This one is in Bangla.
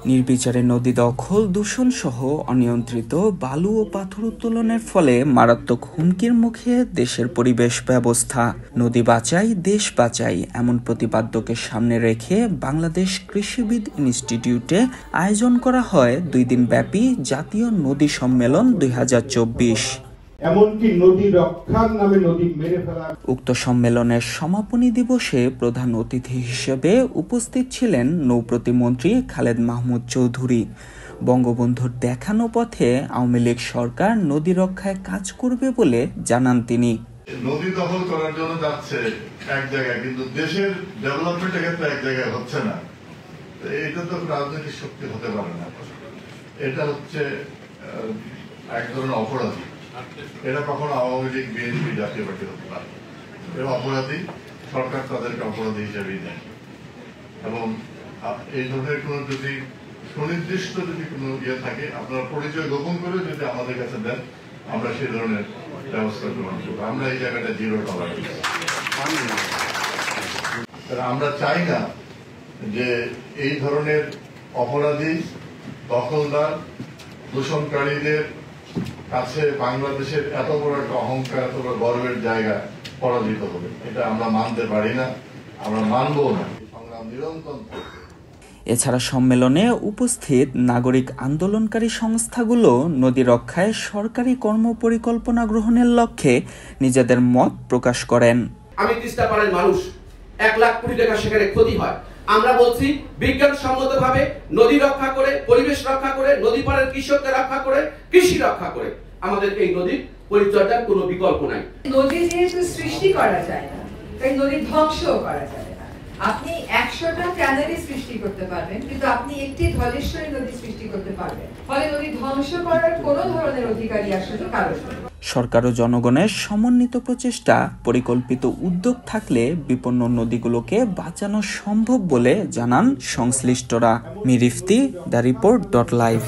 নির্বিচারে নদী দখল, দূষণ সহ অনিয়ন্ত্রিত বালু ও পাথর উত্তোলনের ফলে মারাত্মক হুমকির মুখে দেশের পরিবেশ ব্যবস্থা। নদী বাঁচাই দেশ বাঁচাই এমন প্রতিপাদ্যকে সামনে রেখে বাংলাদেশ কৃষিবিদ ইনস্টিটিউটে আয়োজন করা হয় 2 দিন ব্যাপী জাতীয় নদী সম্মেলন 2024। এমনকি নদী রক্ষার নামে নদী মেরে ফেলা। উক্ত সম্মেলনের সমাপনী দিবসে প্রধান অতিথি হিসেবে উপস্থিত ছিলেন নৌ প্রতিমন্ত্রী খালেদ মাহমুদ চৌধুরী। বঙ্গবন্ধুর দেখানো পথে আওয়ামী লীগ সরকার নদী রক্ষায় কাজ করবে বলে জানান তিনি। নদী দখল করার জন্য যাচ্ছে এক জায়গায়, কিন্তু দেশের ডেভেলপমেন্টের ক্ষেত্রে এক জায়গায় হচ্ছে না। এটা তো রাজনৈতিক শক্তি হতে পারে না। এটা হচ্ছে এক ধরনের অপরাধী। এটা কখনো আওয়ামী লীগ, বিএনপি, জাতীয় পার্টি হতে পারে। এবং অপরাধী সরকার তাদেরকে অপরাধী হিসেবেই নেয়। এবং এই ধরনের কোনো যদি সুনির্দিষ্ট যদি কোনো ইয়ে থাকে, আপনারা পরিচয় গোপন করে যদি আমাদের কাছে দেন, আমরা সেই ধরনের ব্যবস্থা গ্রহণ করবো। আমরা এই জায়গাটা জিরো টলারেন্স। আমরা চাই না যে এই ধরনের অপরাধী, দখলদার, দূষণকারীদের কাছে বাংলাদেশের এত বড় একটা অহংকার, এত বড় গর্বের জায়গা পরাজিত হবে। এটা আমরা মানতে পারি না, আমরা মানবো না। সংগ্রাম নিরন্তর। এছাড়া সম্মেলনে উপস্থিত নাগরিক আন্দোলনকারী সংস্থাগুলো নদী রক্ষায় সরকারি কর্মপরিকল্পনা গ্রহণের লক্ষ্যে নিজেদের মত প্রকাশ করেন। আমি তিস্তাপাড়ের মানুষ, 1 লাখ কোটি টাকা সেখানে ক্ষতি হয়। আমরা বলছি বিজ্ঞানসম্মতভাবে নদী রক্ষা করে, পরিবেশ রক্ষা করে, নদী পাড়ের কৃষককে রক্ষা করে, কৃষি রক্ষা করে আমাদের এই নদীর পরিচর্যার কোনো বিকল্প নাই। নদী যেহেতু সৃষ্টি করা যায় না, তাই নদী ধ্বংসও করা যায় না। আপনি 100টা ক্যানারি সৃষ্টি করতে পারবেন, কিন্তু আপনি একটি ধলেশ্বরী নদী সৃষ্টি করতে পারবেন। ফলে নদী ধ্বংস করার কোনো ধরনের অধিকারী আসলে কারো নেই। সরকার ও জনগণের সমন্বিত প্রচেষ্টা, পরিকল্পিত উদ্যোগ থাকলে বিপন্ন নদীগুলোকে বাঁচানো সম্ভব বলে জানান সংশ্লিষ্টরা। মিরিফতি, দ্য রিপোর্ট.লাইভ।